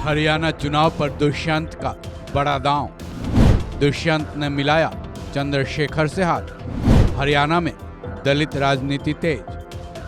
हरियाणा चुनाव पर दुष्यंत का बड़ा दांव। दुष्यंत ने मिलाया चंद्रशेखर से हाथ। हरियाणा में दलित राजनीति तेज।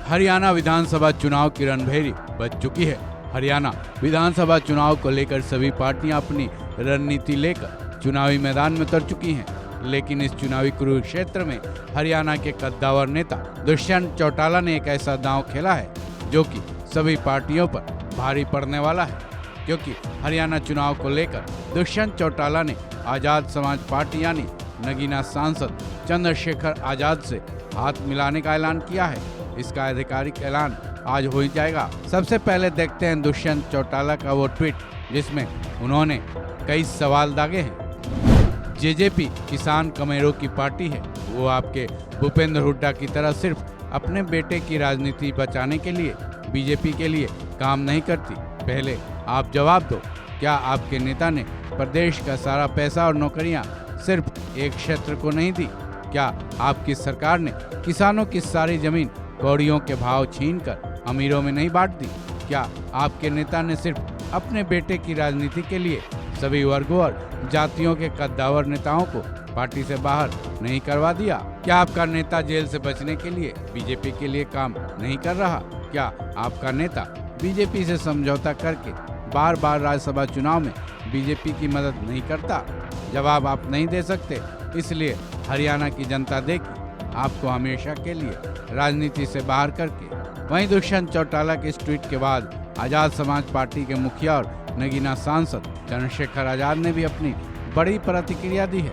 हरियाणा विधानसभा चुनाव की रणभेरी बज चुकी है। हरियाणा विधानसभा चुनाव को लेकर सभी पार्टियां अपनी रणनीति लेकर चुनावी मैदान में उतर चुकी हैं। लेकिन इस चुनावी कुरुक्षेत्र में हरियाणा के कद्दावर नेता दुष्यंत चौटाला ने एक ऐसा दांव खेला है जो कि सभी पार्टियों पर भारी पड़ने वाला है, क्योंकि हरियाणा चुनाव को लेकर दुष्यंत चौटाला ने आजाद समाज पार्टी यानी नगीना सांसद चंद्रशेखर आजाद से हाथ मिलाने का ऐलान किया है। इसका आधिकारिक ऐलान आज हो ही जाएगा। सबसे पहले देखते हैं दुष्यंत चौटाला का वो ट्वीट जिसमें उन्होंने कई सवाल दागे हैं। जेजेपी किसान कमेरों की पार्टी है, वो आपके भूपेंद्र हुड्डा की तरह सिर्फ अपने बेटे की राजनीति बचाने के लिए बीजेपी के लिए काम नहीं करती। पहले आप जवाब दो, क्या आपके नेता ने प्रदेश का सारा पैसा और नौकरियां सिर्फ एक क्षेत्र को नहीं दी? क्या आपकी सरकार ने किसानों की सारी जमीन कौड़ियों के भाव छीनकर अमीरों में नहीं बांट दी? क्या आपके नेता ने सिर्फ अपने बेटे की राजनीति के लिए सभी वर्गों और जातियों के कद्दावर नेताओं को पार्टी से बाहर नहीं करवा दिया? क्या आपका नेता जेल से बचने के लिए बीजेपी के लिए काम नहीं कर रहा? क्या आपका नेता बीजेपी से समझौता करके बार बार राज्यसभा चुनाव में बीजेपी की मदद नहीं करता? जवाब आप नहीं दे सकते, इसलिए हरियाणा की जनता देगी आपको हमेशा के लिए राजनीति से बाहर करके। वहीं दुष्यंत चौटाला के इस ट्वीट के बाद आजाद समाज पार्टी के मुखिया और नगीना सांसद चंद्रशेखर आजाद ने भी अपनी बड़ी प्रतिक्रिया दी है।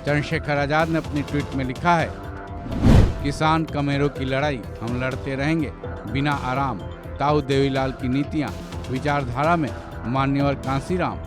चंद्रशेखर आजाद ने अपनी ट्वीट में लिखा है, किसान कमेरों की लड़ाई हम लड़ते रहेंगे बिना आराम। ताऊ देवीलाल की नीतियां विचारधारा में मान्यवर कांसीराम।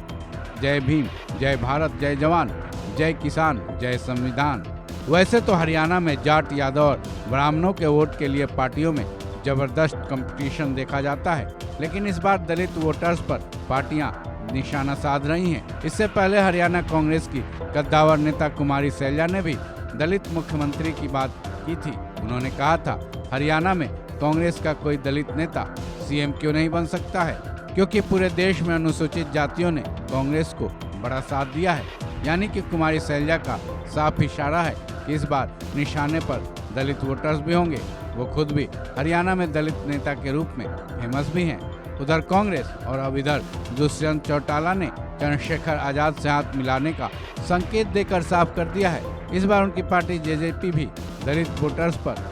जय भीम, जय भारत, जय जवान, जय किसान, जय संविधान। वैसे तो हरियाणा में जाट, यादव और ब्राह्मणों के वोट के लिए पार्टियों में जबरदस्त कंपटीशन देखा जाता है, लेकिन इस बार दलित वोटर्स पर पार्टियां निशाना साध रही हैं। इससे पहले हरियाणा कांग्रेस की कद्दावर नेता कुमारी सैलजा ने भी दलित मुख्यमंत्री की बात की थी। उन्होंने कहा था, हरियाणा में कांग्रेस का कोई दलित नेता सीएम क्यों नहीं बन सकता है, क्योंकि पूरे देश में अनुसूचित जातियों ने कांग्रेस को बड़ा साथ दिया है। यानी कि कुमारी सैलजा का साफ इशारा है कि इस बार निशाने पर दलित वोटर्स भी होंगे। वो खुद भी हरियाणा में दलित नेता के रूप में फेमस भी हैं। उधर कांग्रेस और अब इधर दुष्यंत चौटाला ने चंद्रशेखर आजाद से हाथ मिलाने का संकेत देकर साफ कर दिया है। इस बार उनकी पार्टी जेजेपी भी दलित वोटर्स पर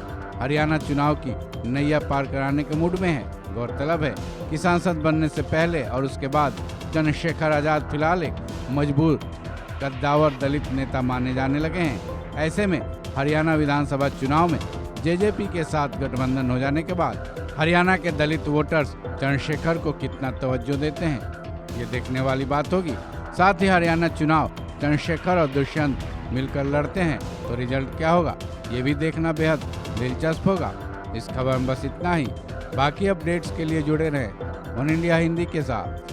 हरियाणा चुनाव की नैया पार कराने के मूड में है। गौरतलब है कि सांसद बनने से पहले और उसके बाद चंद्रशेखर आजाद फिलहाल एक मजबूर कद्दावर दलित नेता माने जाने लगे हैं। ऐसे में हरियाणा विधानसभा चुनाव में जेजेपी के साथ गठबंधन हो जाने के बाद हरियाणा के दलित वोटर्स चंद्रशेखर को कितना तवज्जो देते हैं, ये देखने वाली बात होगी। साथ ही हरियाणा चुनाव चंद्रशेखर और दुष्यंत मिलकर लड़ते हैं तो रिजल्ट क्या होगा, ये भी देखना बेहद दिलचस्प होगा। इस खबर में बस इतना ही। बाकी अपडेट्स के लिए जुड़े रहें वन इंडिया हिंदी के साथ।